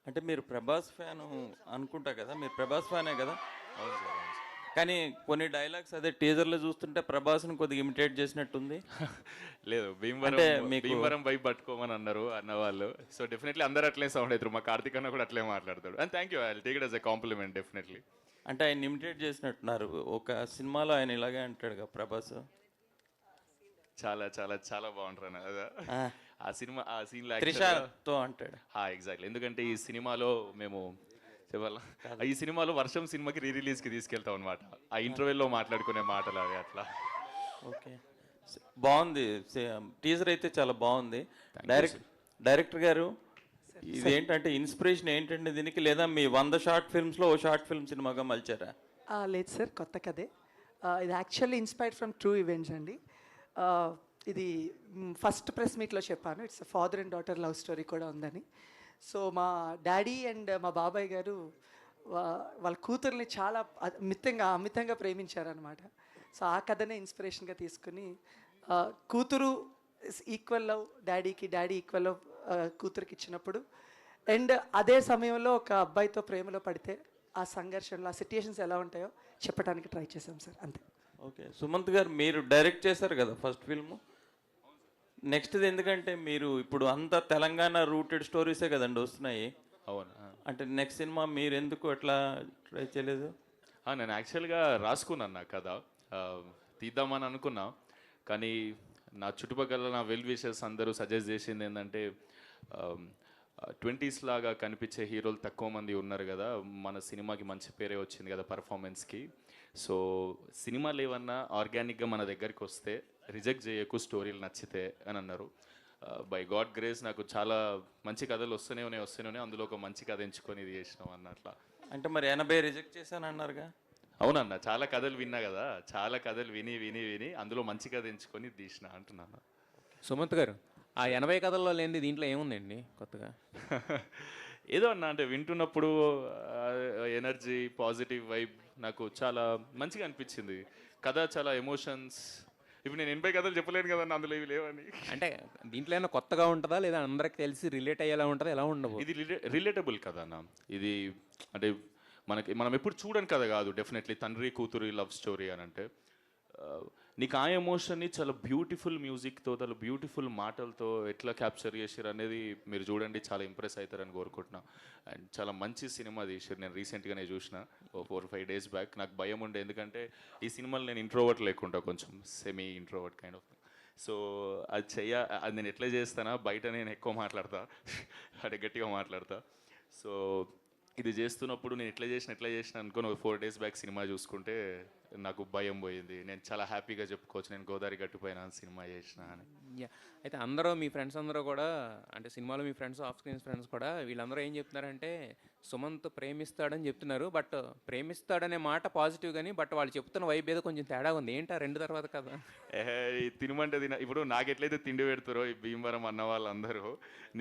అంటే మీరు ప్రభాస్ ఫ్యాన్ అనుకుంటా కదా, మీరు ప్రభాస్ ఫ్యానే కదా? అవును సార్, అవును సార్. కానీ కొన్ని డైలాగ్స్ అదే టీజర్లో చూస్తుంటే ప్రభాస్ని కొద్దిగా ఇమిటేట్ చేసినట్టుంది. లేదు, భీమవరం అంటే మీకు భీమవరం బైక్ పట్టుకోమని అన్నారు అన్నవాళ్ళు. సో డెఫినెట్లీ అందరూ అట్లే సౌండ్ అవుతారు. మా కార్తిక్ అన్న కూడా అట్లే మాట్లాడతాడు. And thank you, I take it as a compliment definitely. అంటే ఆయన ఇమిటేట్ చేసినట్టున్నారు. ఒక సినిమాలో ఆయన ఇలాగే అంటాడు కదా ప్రభాస్. చాలా చాలా చాలా బాగుంటారు అన్న అదా. ఆ, ఆ సినిమా ఆ సీన్లో త్రిషతో అంటాడు. ఎగ్జాక్ట్లీ. ఎందుకంటే ఈ సినిమాలో మేము చెప్పాలా, ఈ సినిమాలో వర్షం సినిమాకి రిలీజ్కి తీసుకెళ్తాం అనమాట. ఆ ఇంటర్వెల్లో మాట్లాడుకునే మాటలు అవి అట్లా. ఓకే, బాగుంది. టీజర్ అయితే చాలా బాగుంది. you, sir. డైరెక్టర్ గారు, ఇదేంటంటే ఇన్స్పిరేషన్ ఏంటంటే దీనికి, లేదా మీ 100 షార్ట్ ఫిల్మ్స్లో ఓ షార్ట్ ఫిల్మ్ సినిమాగా మలిచారా? లేదు సార్, కొత్త కథే. ఇది actually inspired from true events అండి. ఇది ఫస్ట్ ప్రెస్ మీట్లో చెప్పాను, it's father and daughter love story కూడా ఉందని. సో మా డాడీ అండ్ మా బాబాయ్ గారు వాళ్ళ కూతుర్ని చాలా అమితంగా ప్రేమించారనమాట. సో ఆ కథనే ఇన్స్పిరేషన్గా తీసుకుని కూతురు ఈక్వల్ లవ్ డాడీకి, డాడీ ఈక్వల్ లవ్ కూతురికి ఇచ్చినప్పుడు, అండ్ అదే సమయంలో ఒక అబ్బాయితో ప్రేమలో పడితే ఆ సంఘర్షణలో ఆ సిట్యుయేషన్స్ ఎలా ఉంటాయో చెప్పడానికి ట్రై చేశాం సార్, అంతే. ఓకే, సుమంత్ గారు మీరు డైరెక్ట్ చేశారు కదా ఫస్ట్ ఫిల్మ్. నెక్స్ట్ది ఎందుకంటే మీరు ఇప్పుడు అంతా తెలంగాణ రూటెడ్ స్టోరీసే కదండి వస్తున్నాయి. అవును. అంటే నెక్స్ట్ సినిమా మీరు ఎందుకు అట్లా ట్రై చేయలేదు? నేను యాక్చువల్గా రాసుకున్నాను నా కథ, తీద్దామని అనుకున్నా. కానీ నా చుట్టుపక్కల నా వెల్ విషర్స్ అందరూ సజెస్ట్ చేసింది ఏంటంటే, 20s లాగా కనిపించే హీరోలు తక్కువ మంది ఉన్నారు కదా, మన సినిమాకి మంచి పేరే వచ్చింది కదా పర్ఫార్మెన్స్కి. సో సినిమాలు ఏమన్నా ఆర్గానిక్గా మన దగ్గరికి వస్తే రిజెక్ట్ చేయకు, స్టోరీలు నచ్చితే అని అన్నారు. బై గాడ్ గ్రేస్ నాకు చాలా మంచి కథలు వస్తూనే ఉన్నాయి. అందులో ఒక మంచి కథ ఎంచుకొని ఇది చేసినాం అన్నట్లా. అంటే మరి 80 రిజెక్ట్ చేశాను అన్నారుగా? అవునన్న, చాలా కథలు విన్నా కదా, చాలా కథలు విని విని విని అందులో మంచి కథ ఎంచుకొని తీసిన అంటున్నాను. సుమంత్ గారు, ఆ 80 కథల్లో లేనిది దీంట్లో ఏముందండి కొత్తగా? ఏదో అన్న, అంటే వింటున్నప్పుడు ఎనర్జీ, పాజిటివ్ వైబ్ నాకు చాలా మంచిగా అనిపించింది. కథ చాలా ఎమోషన్స్. ఇప్పుడు నేను 80 కథలు చెప్పలేను కదన్న, అందులో ఇవి లేవని. అంటే దీంట్లో ఏమైనా కొత్తగా ఉంటుందా, లేదా అందరికి తెలిసి రిలేట్ అయ్యేలా ఉంటుందా, ఎలా ఉండవు? ఇది రిలేటబుల్ కథ అన్న. ఇది అంటే మనం ఎప్పుడు చూడని కథ కాదు. డెఫినెట్లీ తండ్రి కూతురు లవ్ స్టోరీ అని అంటే, నీకు ఆ ఎమోషన్ని చాలా బ్యూటిఫుల్ మ్యూజిక్తో, చాలా బ్యూటిఫుల్ మాటలతో ఎట్లా క్యాప్చర్ చేసారు అనేది మీరు చూడండి, చాలా ఇంప్రెస్ అవుతారని కోరుకుంటున్నా. అండ్ చాలా మంచి సినిమా తీసారు. నేను రీసెంట్గానే చూసిన 4-5 days బ్యాక్. నాకు భయం ఉండే, ఎందుకంటే ఈ సినిమాలో నేను ఇంట్రోవర్ట్ లేకుండా కొంచెం semi introvert kind of. So అది నేను ఎట్లా చేస్తానా, బయట నేను ఎక్కువ మాట్లాడతా అంటే గట్టిగా మాట్లాడతా. సో ఇది చేస్తున్నప్పుడు నేను ఎట్లా చేసిన అనుకుని 4 days బ్యాక్ సినిమా చూసుకుంటే నాకు భయం పోయింది. నేను చాలా హ్యాపీగా చెప్పుకోవచ్చు, నేను గోదావరి గట్టిపోయిన సినిమా చేసిన అని. అయితే అందరూ మీ ఫ్రెండ్స్ అందరూ కూడా, అంటే సినిమాలో మీ ఫ్రెండ్స్, ఆఫ్ స్క్రీన్ ఫ్రెండ్స్ కూడా, వీళ్ళందరూ ఏం చెప్తున్నారంటే సుమంత్ ప్రేమిస్తాడని చెప్తున్నారు. బట్ ప్రేమిస్తాడనే మాట పాజిటివ్ కానీ, బట్ వాళ్ళు చెప్తున్న వైబ్ ఏదో కొంచెం తేడా ఉంది. ఏంటి ఆ 2 తర్వాత కదా? తినమంటే ఇప్పుడు నాకు ఎట్లయితే తిండి పెడతారో ఈ భీమవరం అన్న వాళ్ళందరూ,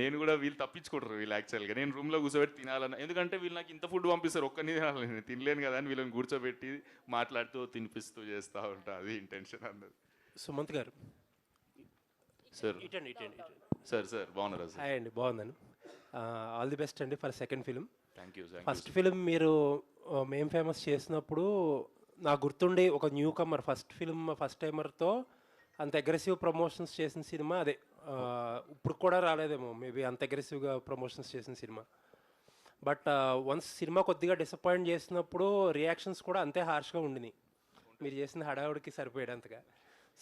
నేను కూడా వీళ్ళు తప్పించుకుంటారు. వీళ్ళు యాక్చువల్గా నేను రూమ్లో కూర్చోబెట్టి తినాలన్న, ఎందుకంటే వీళ్ళు నాకు ఇంత ఫుడ్ పంపిస్తారు, ఒక్కని తినాలి, నేను తినలేను కదా అని వీళ్ళని కూర్చోబెట్టి మాట్లాడుతూ తినిపిస్తూ చేస్తూ ఉంటా. అది ఇంటెన్షన్ అన్నది. సుమంత్ గారు, సార్ ఇటండి. సార్ బాగున్నారా సార్? హాయ్ అండి, బాగున్నాను. ఆల్ ది బెస్ట్ అండి for second film. Thank you. First film మీరు మేం ఫేమస్ చేసినప్పుడు నాకు గుర్తుండి, ఒక newcomer first film first టైమర్తో అంత అగ్రెసివ్ ప్రమోషన్స్ చేసిన సినిమా అదే. ఇప్పుడు కూడా రాలేదేమో మేబీ అంత అగ్రెసివ్గా ప్రమోషన్స్ చేసిన సినిమా. బట్ వన్స్ సినిమా కొద్దిగా డిసప్పాయింట్ చేసినప్పుడు రియాక్షన్స్ కూడా అంతే హార్ష్గా ఉండినాయి, మీరు చేసిన హడావుడికి సరిపోయేంతగా.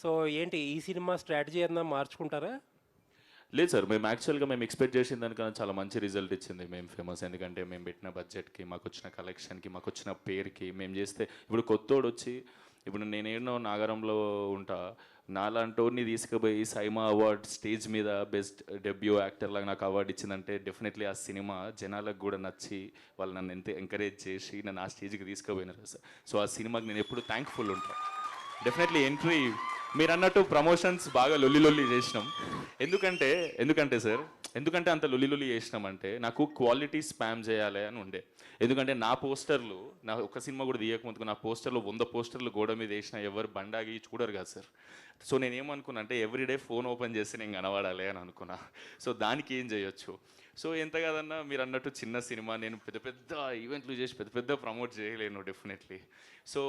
సో ఏంటి ఈ సినిమా స్ట్రాటజీ ఏదన్నా మార్చుకుంటారా? లేదు సార్, మేము ఎక్స్పెక్ట్ చేసిన దానికన్నా చాలా మంచి రిజల్ట్ ఇచ్చింది మేము ఫేమస్. ఎందుకంటే మేము పెట్టిన బడ్జెట్కి, మాకు వచ్చిన కలెక్షన్కి, మాకు వచ్చిన పేరుకి, మేము చేస్తే ఇప్పుడు కొత్తోడు వచ్చి, ఇప్పుడు నేనేనో నాగరంలో ఉంటా, నాలాంటోడిని తీసుకుపోయి సైమా అవార్డ్ స్టేజ్ మీద బెస్ట్ డెబ్యూ యాక్టర్ లాగా నాకు అవార్డు ఇచ్చిందంటే డెఫినెట్లీ ఆ సినిమా జనాలకు కూడా నచ్చి వాళ్ళు నన్ను ఎంత ఎంకరేజ్ చేసి నన్ను ఆ స్టేజ్కి తీసుకుపోయినారు సార్. సో ఆ సినిమాకి నేను ఎప్పుడు థ్యాంక్ఫుల్ ఉంటాను. డెఫినెట్లీ ఎంట్రీ మీరు అన్నట్టు ప్రమోషన్స్ బాగా లొల్లి చేసినాం. ఎందుకంటే సార్, ఎందుకంటే అంత లొల్లి చేసినామంటే నాకు క్వాలిటీ స్పామ్ చేయాలి అని ఉండే. ఎందుకంటే నా పోస్టర్లు, నా ఒక సినిమా కూడా తీయకముందుకు నా పోస్టర్లు 100 పోస్టర్లు గోడ మీద వేసిన ఎవరు బండాగి చూడరు కదా సార్. సో నేనేమనుకున్నా అంటే ఎవ్రీడే ఫోన్ ఓపెన్ చేసి నేను కనబడాలి అని అనుకున్నా. సో దానికి ఏం చేయొచ్చు? సో ఎంత కాదన్నా మీరు అన్నట్టు చిన్న సినిమా, నేను పెద్ద పెద్ద ఈవెంట్లు చేసి పెద్ద పెద్ద ప్రమోట్ చేయలేను డెఫినెట్లీ. సో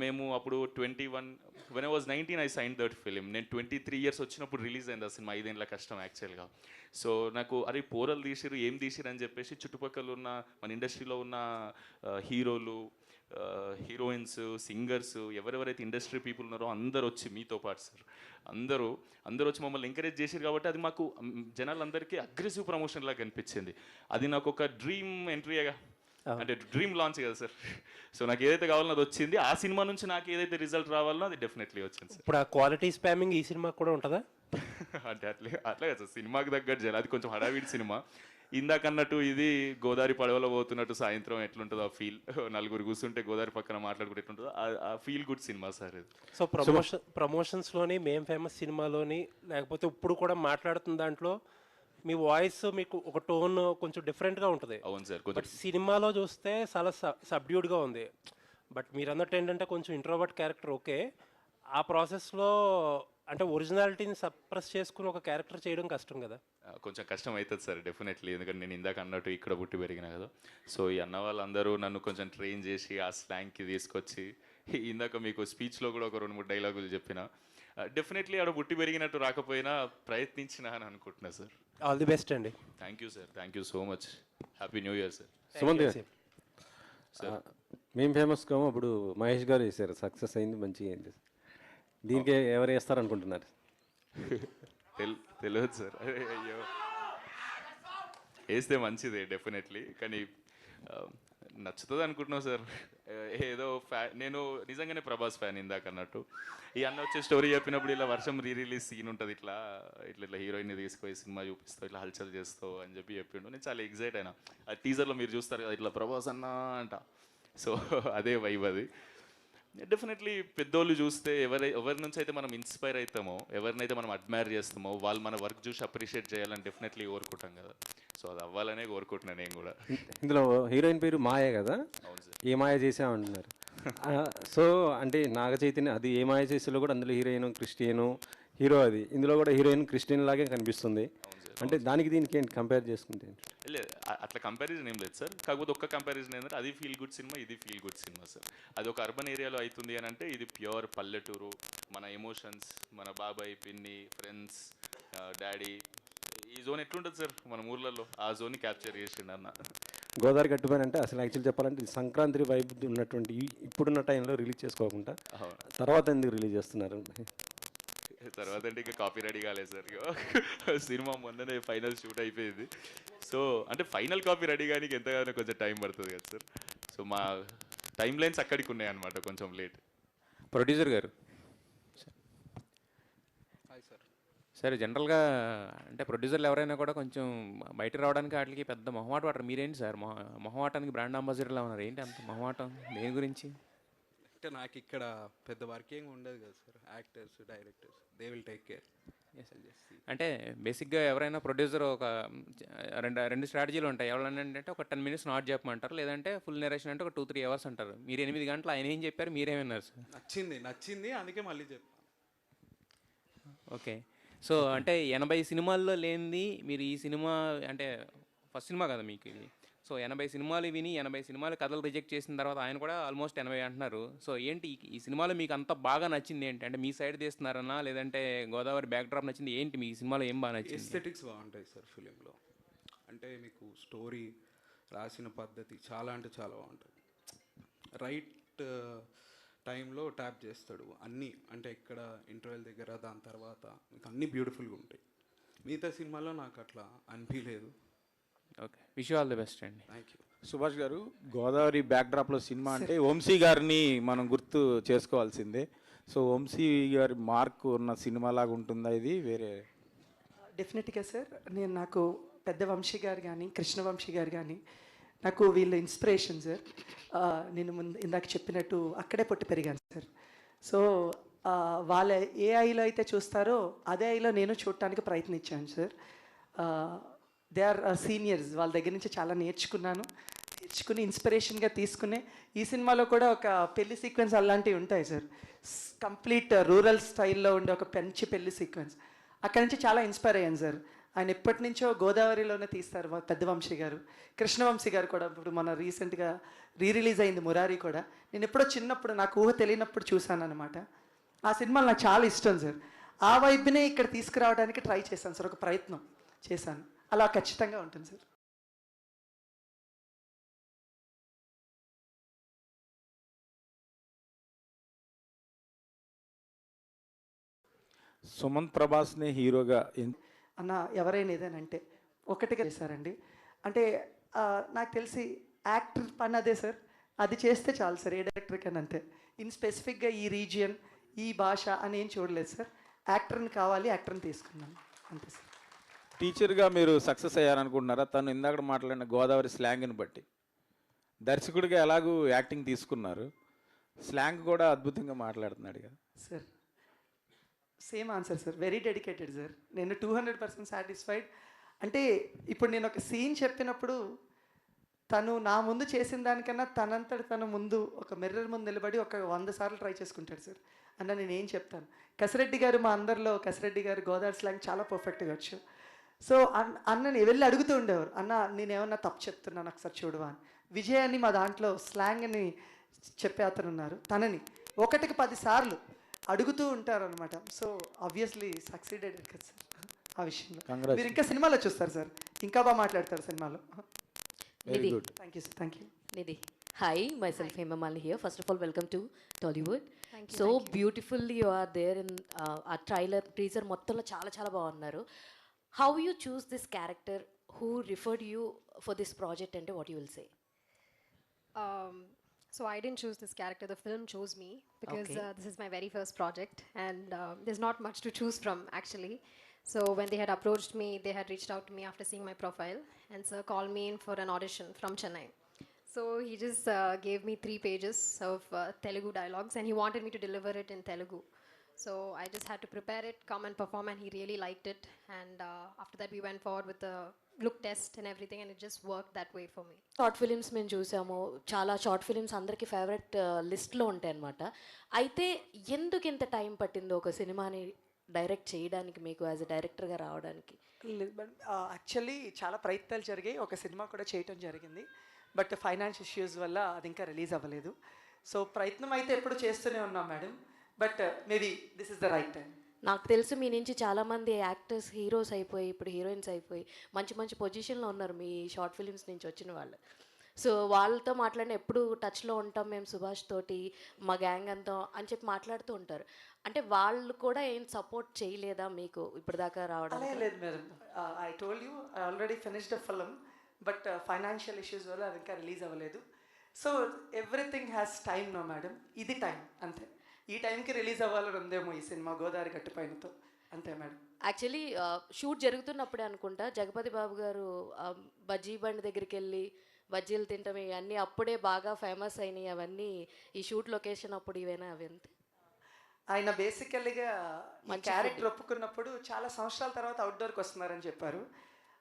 మేము అప్పుడు 21 when I was 19 I sign that film. నేను 23 ఇయర్స్ వచ్చినప్పుడు రిలీజ్ అయింది ఆ సినిమా. 5 ఏళ్ళ కష్టం యాక్చువల్గా. సో నాకు అరే పోరలు తీసిరు, ఏం తీసిరు అని చెప్పేసి చుట్టుపక్కల ఉన్న మన ఇండస్ట్రీలో ఉన్న హీరోలు, హీరోయిన్స్, సింగర్స్, ఎవరెవరైతే ఇండస్ట్రీ పీపుల్ ఉన్నారో అందరూ వచ్చి మీతో పాటు సార్ అందరూ వచ్చి మమ్మల్ని ఎంకరేజ్ చేశారు. కాబట్టి అది మాకు జనాలందరికీ అగ్రెసివ్ ప్రమోషన్ లాగా అనిపించింది. అది నాకు ఒక డ్రీమ్ ఎంట్రీగా, అంటే డ్రీమ్ లాంచ్ కదా సార్. సో నాకు ఏదైతే కావాలో అది వచ్చింది. ఆ సినిమా నుంచి నాకు ఏదైతే రిజల్ట్ రావాలో అది డెఫినెట్లీ వచ్చింది సార్. ఇప్పుడు ఆ క్వాలిటీ స్పామింగ్ ఈ సినిమా కూడా ఉంటుందా? అంటే అట్లే కదా సార్, సినిమాకి తగ్గట్టు చేయాలి. అది కొంచెం హడావిడి సినిమా. ఇందాకన్నట్టు ఇది గోదావరి పడవలో పోతున్నట్టు సాయంత్రం ఎట్లుంటుందో ఆ ఫీల్, నలుగురు కూర్చుంటే గోదావరి పక్కన మాట్లాడుకుంటే ఎట్లుంటుందో ఆ ఫీల్ గుడ్ సినిమా సార్ ఇది. సో ప్రమోషన్స్లోని మేం ఫేమస్ సినిమాలోని లేకపోతే ఇప్పుడు కూడా మాట్లాడుతున్న దాంట్లో మీ వాయిస్ మీకు ఒక టోన్ కొంచెం డిఫరెంట్గా ఉంటుంది. అవును సార్. బట్ సినిమాలో చూస్తే చాలా సబ్డ్యూడ్గా ఉంది. బట్ మీరు అన్నట్టు ఏంటంటే కొంచెం ఇంట్రోవర్ట్ క్యారెక్టర్ ఓకే. ఆ ప్రాసెస్లో అంటే ఒరిజినాలిటీని సప్రెస్ చేసుకుని ఒక క్యారెక్టర్ చేయడం కష్టం కదా? కొంచెం కష్టం అవుతుంది సార్ డెఫినెట్లీ. ఎందుకంటే నేను ఇందాక అన్నట్టు ఇక్కడ పుట్టి పెరిగినా కదా. సో ఈ అన్న వాళ్ళందరూ నన్ను కొంచెం ట్రైన్ చేసి ఆ స్లాంగ్కి తీసుకొచ్చి, ఇందాక మీకు స్పీచ్లో కూడా ఒక 2-3 డైలాగులు చెప్పిన, డెఫినెట్లీ ఆడ పుట్టి పెరిగినట్టు రాకపోయినా ప్రయత్నించిన అని అనుకుంటున్నా సార్. ఆల్ ది బెస్ట్ అండి. Thank you sir, thank you so much. Happy new year sir. Sumanth గారు, మేము ఫేమస్ కాము, అప్పుడు మహేష్ గారు వేసారు, సక్సెస్ అయింది, మంచిగా అయింది. దీనికి ఎవరు వేస్తారు అనుకుంటున్నారు? తెలియదు సార్. అయ్యో, వేస్తే మంచిదే డెఫినెట్లీ, కానీ నచ్చుతుంది అనుకుంటున్నావు సార్. ఏదో నేను నిజంగానే ప్రభాస్ ఫ్యాన్ ఇందాక అన్నట్టు. ఈ అన్న వచ్చే స్టోరీ చెప్పినప్పుడు ఇలా వర్షం రిలీజ్ సీన్ ఉంటుంది, ఇట్లా ఇట్లా హీరోయిన్ని తీసుకొని సినిమా చూపిస్తావు, ఇట్లా హల్చల్ చేస్తావు అని చెప్పిండు. నేను చాలా ఎగ్జైట్ అయినా. ఆ టీజర్లో మీరు చూస్తారు కదా, ఇట్లా ప్రభాస్ అన్న అంట. సో అదే వైబ్ అది. డెఫినెట్లీ పెద్దోళ్ళు చూస్తే ఎవరి నుంచి అయితే మనం ఇన్స్పైర్ అవుతామో, ఎవరినైతే మనం అడ్మైర్ చేస్తామో, వాళ్ళు మన వర్క్ చూసి అప్రిషియేట్ చేయాలని డెఫినెట్లీ కోరుకుంటాం కదా. సో అది అవ్వాలనే కోరుకుంటున్నాను నేను కూడా. ఇందులో హీరోయిన్ పేరు మాయ కదా? అవును సార్. ఏ మాయ చేసామంటున్నారు. సో అంటే నాగ చైతన్య అది ఏ మాయ చేసేలో కూడా అందులో హీరోయిన్ క్రిస్టియను హీరో, అది ఇందులో కూడా హీరోయిన్ క్రిస్టియన్ లాగే కనిపిస్తుంది. అంటే దానికి దీనికి ఏంటి కంపేర్ చేసుకుంటే? లేదు, అట్లా కంపారిజన్ ఏం లేదు సార్. కాకపోతే ఒక్క కంపారిజన్ ఏంటంటే అది ఫీల్ గుడ్ సినిమా, ఇది ఫీల్ గుడ్ సినిమా సార్. అది ఒక అర్బన్ ఏరియాలో అవుతుంది అని అంటే, ఇది ప్యూర్ పల్లెటూరు. మన ఎమోషన్స్, మన బాబాయ్, పిన్ని, ఫ్రెండ్స్, డాడీ, ఈ జోన్ ఎట్లుంటుంది సార్ మన ఊర్లలో, ఆ జోన్ని క్యాప్చర్ చేసిండు అన్న. గోదావరి గట్టుపైన అంటే అసలు యాక్చువల్ చెప్పాలంటే ఇది సంక్రాంతి వైబ్ ఉన్నటువంటి ఇప్పుడున్న టైంలో రిలీజ్ చేసుకోకుండా తర్వాత ఎందుకు రిలీజ్ చేస్తున్నారు? తర్వాత అంటే ఇంకా కాపీ రెడీ కాలేదు సార్. సినిమా మొన్ననే ఫైనల్ షూట్ అయిపోయింది. సో అంటే ఫైనల్ కాపీ రెడీ కానీ ఎంతగానో కొంచెం టైం పడుతుంది కదా సార్. సో మా టైం లైన్స్ అక్కడికి ఉన్నాయి అనమాట, కొంచెం లేట్. ప్రొడ్యూసర్ గారు సరే, జనరల్గా అంటే ప్రొడ్యూసర్లు ఎవరైనా కూడా కొంచెం బయట రావడానికి వాటికి పెద్ద మొహమాట పడరు. మీరేంటి సార్ మొహమాటానికి బ్రాండ్ అంబాసిడర్లా ఉన్నారు, ఏంటి అంత మొహమాటం దేని గురించి? అంటే నాకు ఇక్కడ పెద్ద వర్కింగ్ ఉండదు కదా sir. Actors, directors, they will take care. అంటే బేసిక్గా ఎవరైనా ప్రొడ్యూసర్ ఒక రెండు స్ట్రాటజీలు ఉంటాయి. ఎవరంటే ఒక 10 minutes నాట్ చెప్పమంటారు, లేదంటే ఫుల్ నెరేషన్ అంటే ఒక 2-3 hours అంటారు. మీరు 8 గంటలు ఆయన ఏం చెప్పారు, మీరేమన్నారు సార్? నచ్చింది అందుకే మళ్ళీ చెప్పాను. ఓకే, సో అంటే 80 సినిమాల్లో లేనిది మీరు ఈ సినిమా అంటే ఫస్ట్ సినిమా కదా మీకు ఇది. సో 80 సినిమాలు విని 80 సినిమాలు కథలు రిజెక్ట్ చేసిన తర్వాత ఆయన కూడా ఆల్మోస్ట్ 80 అంటున్నారు. సో ఏంటి ఈ సినిమాలో మీకు అంత బాగా నచ్చింది ఏంటి? అంటే మీ సైడ్ తీస్తున్నారన్నా, లేదంటే గోదావరి బ్యాక్డ్రాప్ నచ్చింది ఏంటి? మీ సినిమాలో ఏం బాగా నచ్చింది? ఎస్థెటిక్స్ బాగుంటాయి సార్ ఫిలింలో. అంటే మీకు స్టోరీ రాసిన పద్ధతి చాలా అంటే చాలా బాగుంటుంది. రైట్ టైంలో ట్యాప్ చేస్తాడు అన్నీ. అంటే ఇక్కడ ఇంటర్వెల్ దగ్గర, దాని తర్వాత మీకు అన్నీ బ్యూటిఫుల్గా ఉంటాయి. మిగతా సినిమాలో నాకు అట్లా అనిపించలేదు. Okay, wish you all the best అండి. Thank you. Subhash garu, Godavari బ్యాక్డ్రాప్లో cinema అంటే వంశీ గారిని మనం గుర్తు చేసుకోవాల్సిందే. సో వంశీ గారి మార్క్ ఉన్న సినిమా లాగా ఉంటుందా ఇది? వేరే డెఫినెట్గా సార్. నాకు పెద్ద వంశీ గారు కానీ కృష్ణవంశీ గారు కానీ నాకు వీళ్ళ ఇన్స్పిరేషన్ సార్. నేను ఇందాక చెప్పినట్టు అక్కడే పుట్టి పెరిగాను సార్. సో వాళ్ళ ఏ ఐలో అయితే చూస్తారో అదే ఐలో నేను చూడటానికి ప్రయత్నించాను సార్. దే ఆర్ సీనియర్స్, వాళ్ళ దగ్గర నుంచి చాలా నేర్చుకున్నాను. నేర్చుకుని ఇన్స్పిరేషన్గా తీసుకునే ఈ సినిమాలో కూడా ఒక పెళ్లి సీక్వెన్స్ అలాంటివి ఉంటాయి సార్. కంప్లీట్ రూరల్ స్టైల్లో ఉండే ఒక మంచి పెళ్లి సీక్వెన్స్. అక్కడి నుంచి చాలా ఇన్స్పైర్ అయ్యాను సార్. ఆయన ఎప్పటి నుంచో గోదావరిలోనే తీస్తారు పెద్ద వంశీ గారు, కృష్ణవంశీ గారు కూడా ఇప్పుడు మన రీసెంట్గా రిలీజ్ అయింది మురారి కూడా. నేను ఎప్పుడో చిన్నప్పుడు నాకు ఊహ తెలియనప్పుడు చూశాను అనమాట. ఆ సినిమాలు నాకు చాలా ఇష్టం సార్. ఆ వైపునే ఇక్కడ తీసుకురావడానికి ట్రై చేశాను సార్, ఒక ప్రయత్నం చేశాను. అలా ఖచ్చితంగా ఉంటుంది సార్. సుమంత్ ప్రభాస్ని హీరోగా అన్న ఎవరైనా ఏదేనంటే ఒకటిగా చేశారండి. అంటే నాకు తెలిసి యాక్టర్ పని అదే సార్, అది చేస్తే చాలు సార్ ఏ డైరెక్టర్కైనా అంతే. ఇన్ స్పెసిఫిక్గా ఈ రీజియన్ ఈ భాష అని ఏం చూడలేదు సార్. యాక్టర్ని కావాలి, యాక్టర్ని తీసుకున్నాను అంతే సార్. టీచర్గా మీరు సక్సెస్ అయ్యారనుకుంటున్నారా? తను ఇందాక మాట్లాడిన గోదావరి స్లాంగ్ని బట్టి దర్శకుడిగా ఎలాగూ యాక్టింగ్ తీసుకున్నారు, స్లాంగ్ కూడా అద్భుతంగా మాట్లాడుతున్నాడు కదా sir. Same answer sir, very dedicated sir. నేను 200% సాటిస్ఫైడ్. అంటే ఇప్పుడు నేను ఒక సీన్ చెప్పినప్పుడు తను నా ముందు చేసిన దానికన్నా తనంతటి తన ముందు ఒక మిర్రర్ ముందు నిలబడి ఒక 100 సార్లు ట్రై చేసుకుంటాడు సార్. అన్న నేను ఏం చెప్తాను, కసిరెడ్డి గారు మా అందరిలో కసిరెడ్డి గారు గోదావరి స్లాంగ్ చాలా పర్ఫెక్ట్గా వచ్చు. సో అన్నని వెళ్ళి అడుగుతూ ఉండేవారు, అన్న నేనేమన్నా తప్పు చెప్తున్నాను ఒకసారి చూడవా అని. విజయ్ అని మా దాంట్లో స్లాంగ్ని చెప్పే అతను ఉన్నారు, తనని 1కి 10 సార్లు అడుగుతూ ఉంటారు అనమాట. సో ఆబ్వియస్లీ సక్సీడెడ్ కదా సార్ ఆ విషయంలో. మీరు ఇంకా సినిమాలో చూస్తారు సార్, ఇంకా బాగా మాట్లాడతారు సినిమాలో. Nidhi. Thank you sir, thank you. Nidhi. Hi, myself Hema Malini here. First of all, welcome to Tollywood. Thank you. So beautifully you are there in our trailer, teaser మొత్తంలో చాలా చాలా బాగున్నారు. How you choose this character? Who referred you for this project and what you will say? So I didn't choose this character. The film chose me because Okay. this is my very first project, and there's not much to choose from actually. So when they had approached me, they had reached out to me after seeing my profile, and sir called me in for an audition from Chennai. So he just gave me 3 pages of Telugu dialogues, and he wanted me to deliver it in Telugu. So I just had to prepare it, come and perform, and he really liked it. And after that, we went forward with the look test and everything, and it just worked that way for me. Short films మేము చూసాము, చాలా short films అందరికీ favourite లిస్ట్లో ఉంటాయి అనమాట. అయితే ఎందుకు ఇంత టైం పట్టిందో ఒక సినిమాని డైరెక్ట్ చేయడానికి, మీకు యాజ్ ఎ డైరెక్టర్గా రావడానికి? యాక్చువల్లీ చాలా ప్రయత్నాలు జరిగాయి, ఒక సినిమా కూడా చేయటం జరిగింది. బట్ ఫైనాన్స్ ఇష్యూస్ వల్ల అది ఇంకా రిలీజ్ అవ్వలేదు. సో ప్రయత్నం అయితే ఎప్పుడు చేస్తూనే ఉన్నాం madam, but maybe this is the right time. నాకు తెలుసు మీ నుంచి చాలామంది యాక్టర్స్ హీరోస్ అయిపోయి ఇప్పుడు హీరోయిన్స్ అయిపోయి మంచి మంచి పొజిషన్లో ఉన్నారు మీ షార్ట్ ఫిలిమ్స్ నుంచి వచ్చిన వాళ్ళు. సో వాళ్ళతో మాట్లాడిన ఎప్పుడు టచ్లో ఉంటాం మేము సుభాష్ తోటి, మా గ్యాంగ్ అంతా అని చెప్పి మాట్లాడుతూ ఉంటారు. అంటే వాళ్ళు కూడా ఏం సపోర్ట్ చేయలేదా మీకు ఇప్పటిదాకా రావడం? అలా లేదు madam, I told you I already finished the film, but financial issues వల్ల అది ఇంకా రిలీజ్ అవ్వలేదు. So everything has time no madam, ఇది టైం అంతే. ఈ టైంకి రిలీజ్ అవ్వాలని ఉందేమో ఈ సినిమా గోదావరి గట్టుపైనతో, అంతే మేడం. యాక్చువల్లీ షూట్ జరుగుతున్నప్పుడే అనుకుంటా జగపతి బాబు గారు బజ్జీ బండి దగ్గరికి వెళ్ళి బజ్జీలు తింటాం ఇవన్నీ అప్పుడే బాగా ఫేమస్ అయినాయి. అవన్నీ ఈ షూట్ లొకేషన్ అప్పుడు ఇవేనా అవి అంతే? ఆయన బేసికల్గా క్యారెక్టర్ ఒప్పుకున్నప్పుడు చాలా సంవత్సరాల తర్వాత అవుట్డోర్కి వస్తున్నారని చెప్పారు.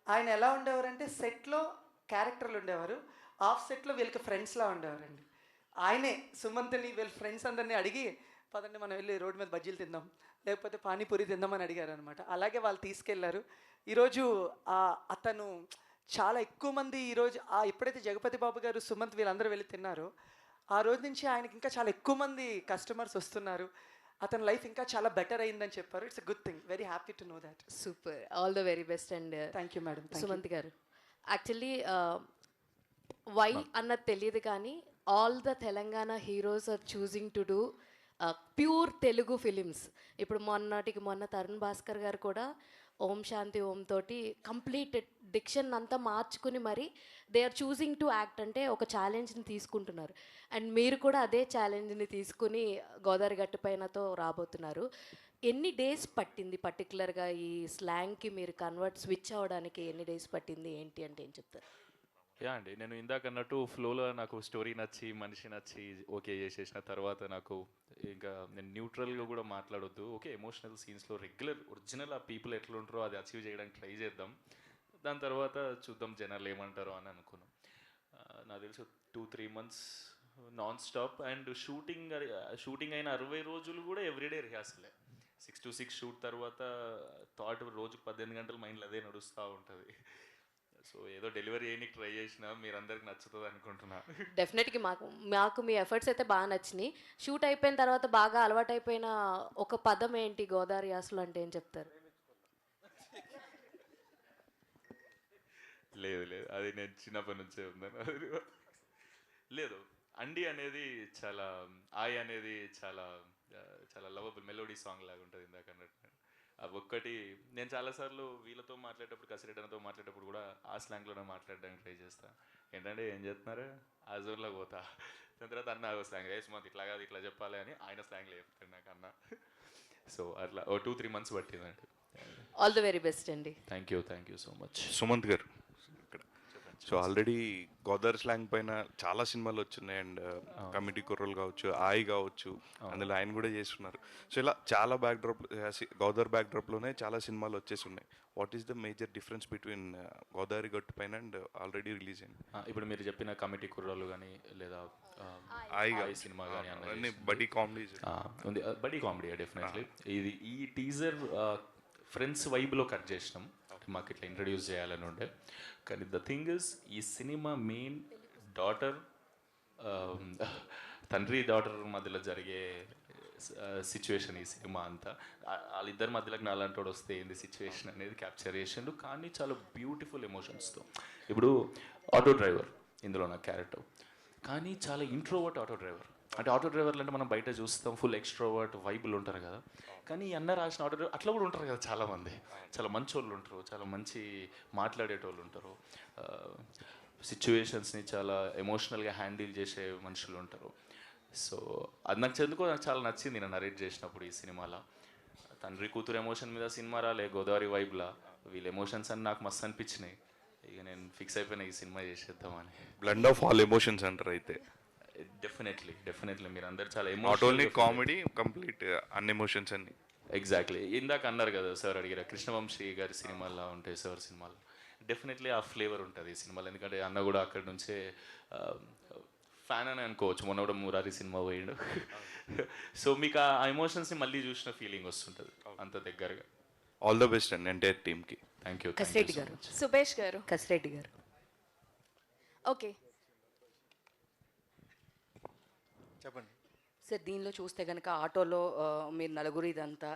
ఆయన ఎలా ఉండేవారంటే సెట్లో క్యారెక్టర్లు ఉండేవారు, ఆఫ్ సెట్లో వీళ్ళకి ఫ్రెండ్స్లా ఉండేవారండి. ఆయనే సుమంత్ని వీళ్ళ ఫ్రెండ్స్ అందరినీ అడిగి పదండి మనం వెళ్ళి రోడ్డు మీద బజ్జీలు తిందాం, లేకపోతే పానీపూరి తిందామని అడిగారు అనమాట. అలాగే వాళ్ళు తీసుకెళ్లారు. ఈరోజు అతను చాలా ఎక్కువ మంది ఈరోజు ఎప్పుడైతే జగపతి బాబు గారు సుమంత్ వీళ్ళందరూ వెళ్ళి తిన్నారో ఆ రోజు నుంచి ఆయనకి ఇంకా చాలా ఎక్కువ మంది కస్టమర్స్ వస్తున్నారు. అతని లైఫ్ ఇంకా చాలా బెటర్ అయిందని చెప్పారు. It's a good thing, very happy to know that. Super, all the very best. And thank you madam. Sumanth garu, actually why అన్నది తెలియదు కానీ all the Telangana heroes are choosing to do pure Telugu films. ఇప్పుడు మొన్న తరుణ్ భాస్కర్ గారు కూడా ఓం శాంతి ఓం తోటి కంప్లీట్ డిక్షన్ అంతా మార్చుకుని మరి they are choosing to act, అంటే ఒక ఛాలెంజ్ని తీసుకుంటున్నారు. అండ్ మీరు కూడా అదే ఛాలెంజ్ని తీసుకుని గోదావరి గట్టు పైనతో రాబోతున్నారు. ఎన్ని డేస్ పట్టింది పర్టికులర్గా ఈ స్లాంగ్కి మీరు స్విచ్ అవ్వడానికి? ఎన్ని డేస్ పట్టింది ఏంటి అంటే ఏం చెప్తారు? యా అండి, నేను ఇందాక అన్నట్టు ఫ్లోలో నాకు స్టోరీ నచ్చి మనిషి నచ్చి ఓకే చేసేసిన తర్వాత నాకు ఇంకా నేను న్యూట్రల్గా కూడా మాట్లాడొద్దు, ఓకే ఎమోషనల్ సీన్స్లో రెగ్యులర్ ఒరిజినల్ ఆ పీపుల్ ఎట్లా ఉంటారో అది అచీవ్ చేయడానికి ట్రై చేద్దాం, దాని తర్వాత చూద్దాం జనాలు ఏమంటారో అని అనుకున్నాం. నాకు తెలుసు 2-3 months non stop. And shooting అయిన 60 రోజులు కూడా ఎవ్రీడే రిహార్సలే. 6 to 6 షూట్ తర్వాత థాట్ రోజుకు 18 గంటలు మైండ్లో అదే నడుస్తూ ఉంటుంది. సో ఏదో డెలివరీ చేయడానికి ట్రై చేసిన మీరందరికి నచ్చుతుంది అనుకుంటున్నా. డెఫినెట్గా మాకు మీ ఎఫర్ట్స్ అయితే బాగా నచ్చినాయి. షూట్ అయిపోయిన తర్వాత బాగా అలవాటైపోయిన ఒక పదం ఏంటి గోదావరి యాసలో అంటే ఏం చెప్తారు? లేదు అది నేను చిన్నప్పటి నుంచే ఉందని. లేదు, అండి అనేది చాలా, ఆయ్ అనేది చాలా చాలా లవబుల్ మెలోడీ సాంగ్ లాగా ఉంటుంది ఇందాక అన్నట్టు. అవి ఒక్కటి నేను చాలాసార్లు వీళ్ళతో మాట్లాడేటప్పుడు, కసిరెడ్డనతో మాట్లాడేటప్పుడు కూడా ఆ స్లాంగ్లోనే మాట్లాడడానికి ట్రై చేస్తాను. ఏంటంటే ఏం చేస్తున్నారు ఆ జోన్లో పోతా, దాని తర్వాత అన్న స్లాంగ్ సుమంత్ ఇట్లా కాదు ఇట్లా చెప్పాలి అని ఆయన స్లాంగ్లో చెప్తాడు నాకు అన్న. సో అట్లా 2-3 months పట్టిందండి. ఆల్ ది వెరీ బెస్ట్ అండి. Thank you so much. Sumanth గారు ఇక్కడ సో ఆల్రెడీ గోదావరి స్లాంగ్ పైన చాలా సినిమాలు వచ్చున్నాయి. అండ్ కమిటీ కుర్రలు కావచ్చు, ఆయి కావచ్చు, అందులో ఆయన కూడా చేస్తున్నారు. సో ఇలా చాలా గోదావరి బ్యాక్డ్రాప్లోనే చాలా సినిమాలు వచ్చేసి ఉన్నాయి. What is the major difference between Godavari గట్టు పైన అండ్ ఆల్రెడీ రిలీజ్ అయింది? ఇప్పుడు మీరు చెప్పిన కమిటీ కుర్రోళ్ళు కానీ లేదా ఆయి సినిమా కానీ అన్ని బడ్డీ కామెడీ ఉంది. బడ్డీ కామెడీ డెఫినెట్లీ. ఈ టీజర్ ఫ్రెండ్స్ వైబ్లో కట్ చేసినాం, మాకు ఇట్లా ఇంట్రడ్యూస్ చేయాలని ఉండే. కానీ ద థింగ్ ఇస్ ఈ సినిమా మెయిన్ తండ్రి డాటర్ మధ్యలో జరిగే సిచ్యువేషన్ ఈ సినిమా అంతా. వాళ్ళిద్దరి మధ్యలోకి నాలంటోడు వస్తే ఏంది సిచ్యువేషన్ అనేది క్యాప్చర్ చేసిండు, కానీ చాలా బ్యూటిఫుల్ ఎమోషన్స్తో. ఇప్పుడు ఆటో డ్రైవర్ ఇందులో నా క్యారెక్టర్, కానీ చాలా ఇంట్రోవర్ట్ ఆటో డ్రైవర్. అంటే ఆటో డ్రైవర్లు అంటే మనం బయట చూస్తాం ఫుల్ ఎక్స్ట్రోవర్ట్ వైబులు ఉంటారు కదా, కానీ ఈ అన్న రాసిన ఆటో డ్రైవర్ అట్లా కూడా ఉంటారు కదా చాలామంది. చాలా మంచి వాళ్ళు ఉంటారు, చాలా మంచి మాట్లాడేటోళ్ళు ఉంటారు, సిచ్యువేషన్స్ని చాలా ఎమోషనల్గా హ్యాండిల్ చేసే మనుషులు ఉంటారు. సో అది నాకు చాలా నచ్చింది నేను నరేట్ చేసినప్పుడు ఈ సినిమాలో. తండ్రి కూతురు ఎమోషన్ మీద సినిమా రాలే, గోదావరి వైబ్లా వీళ్ళ ఎమోషన్స్ అని నాకు మస్తు అనిపించినాయి. ఇక నేను ఫిక్స్ అయిపోయినా ఈ సినిమా చేసేద్దామని. బ్లెండ్ ఆఫ్ ఆల్ ఎమోషన్స్ అంటారు అయితే? డెఫినెట్లీ మీరు అందరు చాలా నాట్ ఓన్లీ కామెడీ, కంప్లీట్ అన్ని ఎమోషన్స్ అన్ని. ఎగ్జాక్ట్లీ ఇందాక అన్నారు కదా సార్ అడిగారు, కృష్ణవంశీ గారి సినిమాల్లో ఉంటాయి సార్ సినిమాలు. డెఫినెట్లీ ఆ ఫ్లేవర్ ఉంటుంది ఈ సినిమాలో, ఎందుకంటే అన్న కూడా అక్కడి నుంచే ఫ్యాన్ అని అనుకోవచ్చు. మొన్న కూడా మురారి సినిమా పోయిండు. సో మీకు ఆ ఎమోషన్స్ని మళ్ళీ చూసిన ఫీలింగ్ వస్తుంటుంది అంత దగ్గరగా. ఆల్ ద బెస్ట్ అండి ఎంటైర్ టీమ్కి. Thank you. కసిరెడ్డి గారు, సుభేష్ గారు, కసిరెడ్డి గారు. ఓకే చెప్పండి సార్. దీనిలో చూస్తే కనుక ఆటోలో మీరు నలుగురు ఇదంతా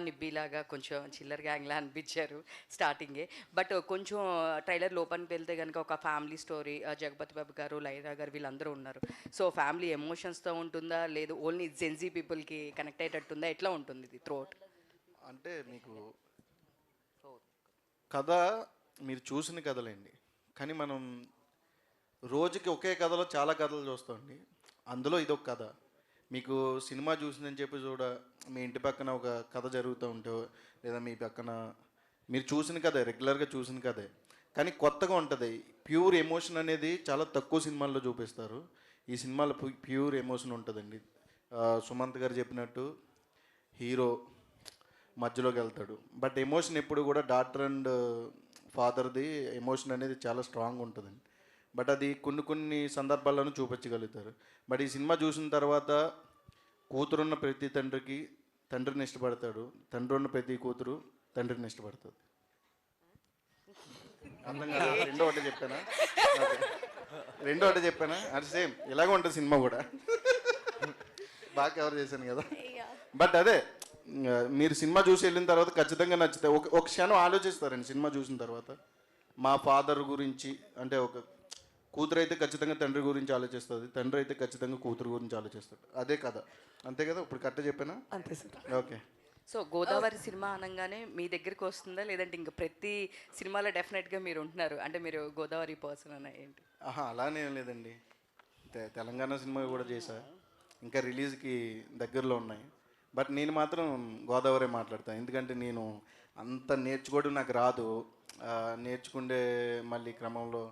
నిబ్బిలాగా కొంచెం చిల్లర్ గ్యాంగ్లా అనిపించారు స్టార్టింగే. బట్ కొంచెం ట్రైలర్ లోపలికి వెళ్తే కనుక ఒక ఫ్యామిలీ స్టోరీ, జగపతి బాబు గారు, లైరా గారు వీళ్ళందరూ ఉన్నారు. సో ఫ్యామిలీ ఎమోషన్స్తో ఉంటుందా, లేదు ఓన్లీ జెన్జీ పీపుల్కి కనెక్ట్ అయ్యేటట్టుందా, ఎట్లా ఉంటుంది ఇది త్రూఅవుట్? అంటే మీకు కథ మీరు చూసిన కథలేండి, కానీ మనం రోజుకి ఒకే కథలో చాలా కథలు చూస్తామండి. అందులో ఇదొక కథ. మీకు సినిమా చూసిందని చెప్పి మీ ఇంటి పక్కన ఒక కథ జరుగుతూ ఉంటే, లేదా మీ పక్కన మీరు చూసిన కథే, రెగ్యులర్గా చూసిన కథే, కానీ కొత్తగా ఉంటుంది. ప్యూర్ ఎమోషన్ అనేది చాలా తక్కువ సినిమాల్లో చూపిస్తారు. ఈ సినిమాలో ప్యూర్ ఎమోషన్ ఉంటుందండి. సుమంత్ గారు చెప్పినట్టు హీరో మధ్యలోకి వెళ్తాడు, బట్ ఎమోషన్ ఎప్పుడు కూడా డాటర్ అండ్ ఫాదర్ది ఎమోషన్ అనేది చాలా స్ట్రాంగ్ ఉంటుందండి. బట్ అది కొన్ని సందర్భాల్లోనూ చూపించగలుగుతారు. బట్ ఈ సినిమా చూసిన తర్వాత కూతురున్న ప్రతి తండ్రికి తండ్రిని ఇష్టపడతాడు, తండ్రి ఉన్న ప్రతి కూతురు తండ్రిని ఇష్టపడుతుంది. అర్థం కదా? రెండో ఒకటి చెప్పానా? అది సేమ్ ఇలాగ ఉంటుంది సినిమా కూడా. బాగా కవర్ చేశాను కదా. బట్ అదే మీరు సినిమా చూసి వెళ్ళిన తర్వాత ఖచ్చితంగా నచ్చితే ఒక క్షణం ఆలోచిస్తారండి సినిమా చూసిన తర్వాత. మా ఫాదర్ గురించి, అంటే ఒక కూతురు అయితే ఖచ్చితంగా తండ్రి గురించి ఆలోచిస్తుంది, తండ్రి అయితే ఖచ్చితంగా కూతురు గురించి ఆలోచిస్తాడు. అదే కదా, అంతే కదా? ఇప్పుడు కరెక్ట్ చెప్పానా? అంతే sir. Okay. So Godavari cinema అనగానే మీ దగ్గరికి వస్తుందా, లేదంటే ఇంకా ప్రతి సినిమాలో డెఫినెట్గా మీరు ఉంటున్నారు, అంటే మీరు గోదావరి పర్సన్ అన్న ఏంటి? అలానే ఏం లేదండి. తెలంగాణ సినిమా కూడా చేశా, ఇంకా రిలీజ్కి దగ్గరలో ఉన్నాయి. బట్ నేను మాత్రం గోదావరి మాట్లాడతాను, ఎందుకంటే నేను అంత నేర్చుకోవడం నాకు రాదు. నేర్చుకుంటే మళ్ళీ క్రమంలో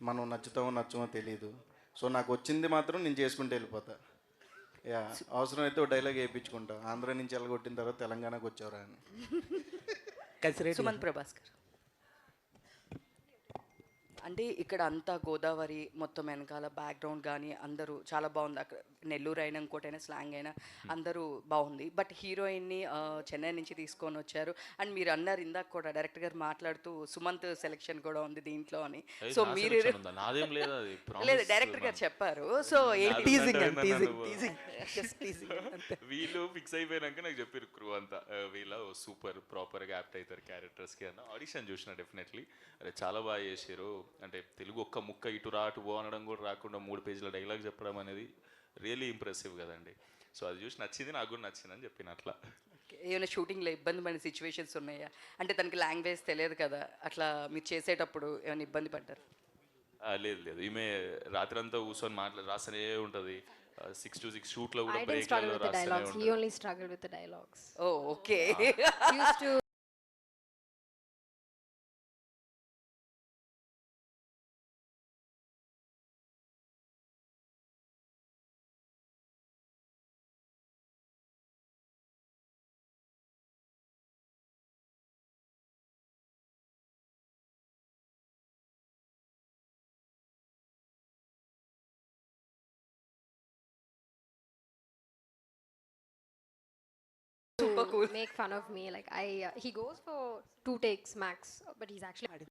మనం నచ్చమో తెలియదు. సో నాకు వచ్చింది మాత్రం నేను చేసుకుంటూ వెళ్ళిపోతా. అవసరమైతే ఒక డైలాగ్ వేయించుకుంటా, ఆంధ్ర నుంచి వెళ్ళగొట్టిన తర్వాత తెలంగాణకు వచ్చేవరా అని. సుమంత్ ప్రభాస్కర్. అంటే ఇక్కడ అంతా గోదావరి మొత్తం వెనకాల బ్యాక్గ్రౌండ్ కానీ అందరూ చాలా బాగుంది. అక్కడ నెల్లూరు అయినా ఇంకోటైనా స్లాంగ్ అయినా అందరూ బాగుంది. బట్ హీరోయిన్ని చెన్నై నుంచి తీసుకొని వచ్చారు. అండ్ మీరు అన్నారు ఇందాక కూడా డైరెక్టర్ గారు మాట్లాడుతూ సుమంత్ సెలెక్షన్ కూడా ఉంది దీంట్లో అని. సో మీరు నాదేం లేదు అది లేదు డైరెక్టర్ గారు చెప్పారు. సో టీజింగ్ వీళ్ళు ఫిక్స్ అయిపోయినాక నాకు చెప్పారు క్రూ అంతా వీళ్ళ సూపర్ ప్రాపర్గా యాప్ట్ అవుతారు క్యారెక్టర్స్కి అన్న. ఆడిషన్ చూసిన డెఫినెట్లీ అరే చాలా బాగా చేశారు. అంటే తెలుగు ఒక్క ముక్క ఇటు రా అటు పో అనడం కూడా రాకుండా 3 పేజీల డైలాగ్ చెప్పడం అనేది రియల్లీ ఇంప్రెసివ్ కదండి. సో అది చూసి నచ్చింది, నాకు కూడా నచ్చిందని చెప్పిన. అట్లా ఏమైనా షూటింగ్లో ఇబ్బంది పడిన సిచ్యువేషన్స్ ఉన్నాయా? అంటే తనకి లాంగ్వేజ్ తెలియదు కదా, అట్లా మీరు చేసేటప్పుడు ఏమైనా ఇబ్బంది పడ్డారు? లేదు లేదు, ఈమె రాత్రి అంతా కూర్చొని రాస్తూనే ఉంటుంది. 6 to 6 షూట్లో కూడా I didn't struggle with the dialogues. He only struggled with the dialogues. Oh, okay. Used to Super cool. make fun of me. Like he goes for 2 takes max, but he's actually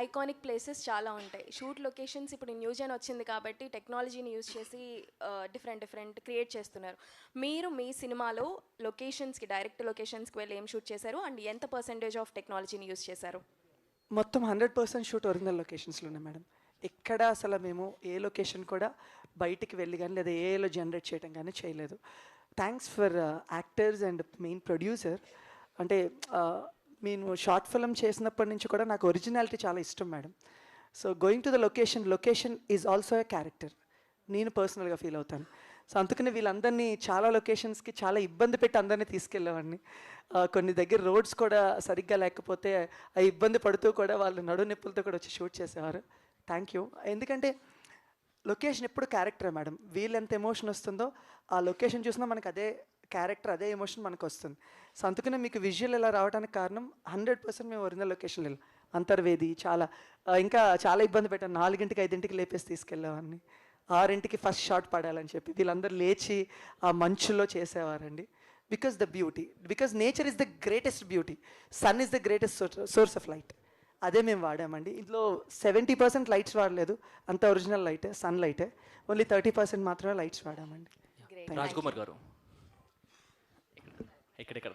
iconic places చాలా ఉంటాయి. Shoot locations ఇప్పుడు Newgen వచ్చింది కాబట్టి టెక్నాలజీని use చేసి different create చేస్తున్నారు. మీరు మీ సినిమాలో లొకేషన్స్కి డైరెక్ట్ లొకేషన్స్కి వెళ్ళి ఏం షూట్ చేశారు అండ్ ఎంత పర్సెంటేజ్ ఆఫ్ టెక్నాలజీని యూజ్ చేశారు? మొత్తం 100% షూట్ ఒరిజినల్ లొకేషన్స్లోనే మేడం. ఎక్కడ అసలు మేము ఏ లొకేషన్ కూడా బయటికి వెళ్ళి కానీ లేదా ఏలో జనరేట్ చేయడం కానీ చేయలేదు. Thanks for actors and main producer. అంటే నేను షార్ట్ ఫిల్మ్ చేసినప్పటి నుంచి కూడా నాకు ఒరిజినాలిటీ చాలా ఇష్టం madam. So going to the location is also a character నేను పర్సనల్గా ఫీల్ అవుతాను. సో అందుకని వీళ్ళందరినీ చాలా లొకేషన్స్కి చాలా ఇబ్బంది పెట్టి అందరినీ తీసుకెళ్ళేవాడిని. కొన్ని దగ్గర రోడ్స్ కూడా సరిగ్గా లేకపోతే ఆ ఇబ్బంది పడుతూ కూడా వాళ్ళు నడు నొప్పులతో కూడా వచ్చి షూట్ చేసేవారు. Thank you. ఎందుకంటే లొకేషన్ ఎప్పుడు క్యారెక్టరే మేడం. వీళ్ళు ఎంత ఎమోషన్ వస్తుందో ఆ లొకేషన్ చూసినా మనకు అదే క్యారెక్టర్ అదే ఎమోషన్ మనకు వస్తుంది. సో అందుకనే మీకు విజువల్ ఇలా రావడానికి కారణం 100% మేము ఒరిజినల్ లొకేషన్ వెళ్ళాం. అంతర్వేది ఇంకా చాలా ఇబ్బంది పెట్టాను. 4ంటికి 5ంటికి లేపేసి తీసుకెళ్ళేవాడిని. 6ంటికి ఫస్ట్ షాట్ పడాలని చెప్పి వీళ్ళందరూ లేచి ఆ మంచులో చేసేవారండి. Because the beauty, because nature is the greatest beauty, sun is the greatest source of light. అదే మేము వాడామండి. ఇందులో 70% లైట్స్ వాడలేదు, అంత ఒరిజినల్ లైటే, సన్ లైటే. ఓన్లీ 30% మాత్రమే లైట్స్ వాడామండి. రాజ్ కుమార్ గారు ఇక్కడ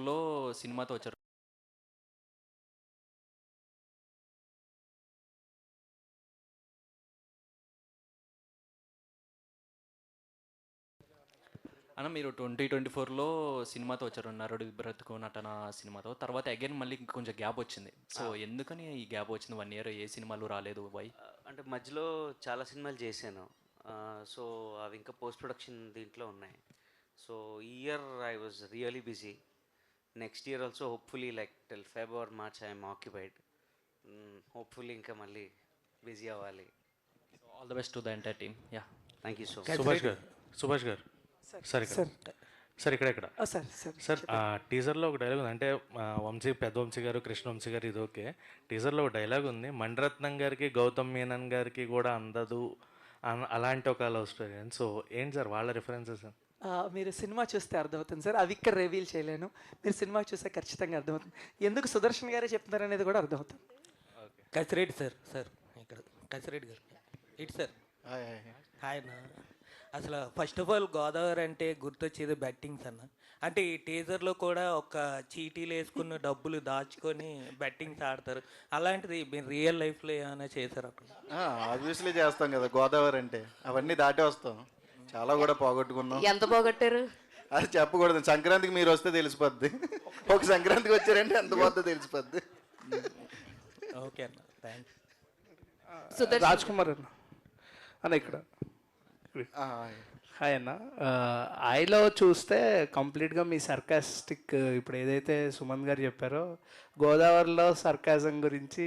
లో సినిమాతో వచ్చారు. అన్న మీరు 2024లో సినిమాతో వచ్చారు, నరుడి బ్రతుకు నటన సినిమాతో. తర్వాత అగైన్ మళ్ళీ కొంచెం గ్యాప్ వచ్చింది. సో ఎందుకని ఈ గ్యాప్ వచ్చింది? 1 year ఏ సినిమాలు రాలేదు? వై? అంటే మధ్యలో చాలా సినిమాలు చేశాను. సో అవి ఇంకా పోస్ట్ ప్రొడక్షన్ దీంట్లో ఉన్నాయి. సో ఈ year I was really busy. Next year also hopefully like till Feb or March I'm occupied. Hopefully ఇంకా మళ్ళీ బిజీ అవ్వాలి. All the best to the entire team. Yeah, thank you so much. Subhash గారు sir ఇక్కడ sir టీజర్లో ఒక dialogue ఉంది. అంటే పెద్ద వంశీ గారు, కృష్ణ వంశీ గారు ఇది ఓకే. టీజర్లో ఒక డైలాగ్ ఉంది, మణిరత్నం గారికి గౌతమ్ మీనన్ గారికి కూడా అందదు అలాంటి ఒక లవ్ స్టోరీ అని. సో ఏంటి సార్ వాళ్ళ రిఫరెన్సెస్? మీరు సినిమా చూస్తే అర్థమవుతుంది సార్. అవి ఇక్కడ రివీల్ చేయలేను, మీరు సినిమా చూస్తే ఖచ్చితంగా అర్థమవుతుంది. ఎందుకు సుదర్శన్ గారే చెప్తున్నారు అనేది కూడా అర్థమవుతుంది. కసిరెడ్డి సార్ ఇక్కడ కసిరెడ్డి గారు ఇటు సార్. హాయ్ అన్న. అసలు ఫస్ట్ ఆఫ్ ఆల్ గోదావరి అంటే గుర్తొచ్చేది బెట్టింగ్స్ అన్న. అంటే ఈ టీజర్లో కూడా ఒక చీటీలు వేసుకున్న డబ్బులు దాచుకొని బెట్టింగ్స్ ఆడతారు. అలాంటిది మీరు రియల్ లైఫ్లో ఏమైనా చేశారు? ఆబ్వియస్లీ చేస్తాం కదా, గోదావరి అంటే అవన్నీ దాటే వస్తాం. చాలా కూడా పోగొట్టుకున్నాం. ఎంత పోగొట్టారు అది చెప్పకూడదు. సంక్రాంతికి మీరు వస్తే తెలిసిపోద్ది. ఒక సంక్రాంతికి వచ్చారంటే ఎంత పోద్దో తెలిసిపోద్ది. ఓకే అన్న, థ్యాంక్స్. రాజ్ కుమార్ అన్న ఇక్కడ హాయ్ అన్న. ఐలో చూస్తే కంప్లీట్గా మీ సర్కాస్టిక్ ఇప్పుడు ఏదైతే సుమంత్ గారు చెప్పారో గోదావరిలో సర్కాజం గురించి